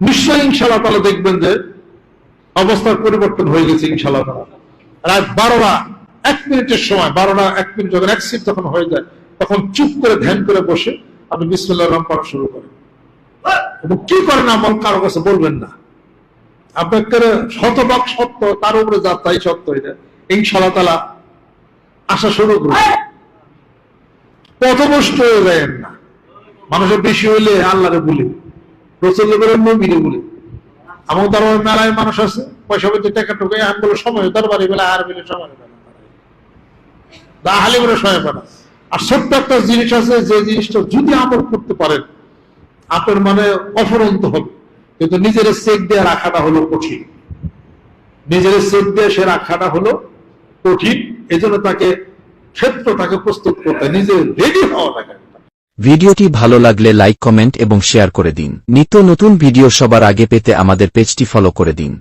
নিশ্চয়ই ইনশাআল্লাহ তাআলা দেখবেন যে অবস্থার পরিবর্তন হয়ে গেছে ইনশাআল্লাহ তাআলা। রাত 12:01 সময় 12:01 যখন এক্সিট যখন হয়ে যায়, তখন চুপ করে ধ্যান করে বসে আপনি বিসমিল্লাহির রহমানির রহিম পড়া শুরু করেন এবং কি করেন আমল কারো কাছে বলবেন না। আপনার শতভাগ সত্য, তার উপরে যা তাই সত্য, এটা ইনশাআল্লাহ তাআলা আশা শুরু করুন। পথভ্রষ্ট হয়ে যায় না। মানুষের বেশি হইলে আল্লাহরে বলি, রসুলের বলে, নবীরে বলি। আমার দরবারে মেলায় মানুষ আছে, পয়সা পেতে টাকা টোকে, আমি বলে সময় দরবারে বেলা আর বেলে সময় হালি করে সময় পায় না। আর ছোট্ট একটা জিনিস আছে, যে জিনিসটা যদি আমল করতে পারেন আপনার মানে অফুরন্ত হবে, কিন্তু নিজের চেক দিয়ে রাখাটা হলো কঠিন। নিজের চেক দিয়ে সে রাখাটা হলো কঠিন। এই জন্য তাকে ক্ষেত্র তাকে প্রস্তুত করতে, নিজে রেডি হওয়া লাগে। ভিডিওটি ভালো লাগলে লাইক, কমেন্ট এবং শেয়ার করে দিন। নিত্য নতুন ভিডিও সবার আগে পেতে আমাদের পেজটি ফলো করে দিন।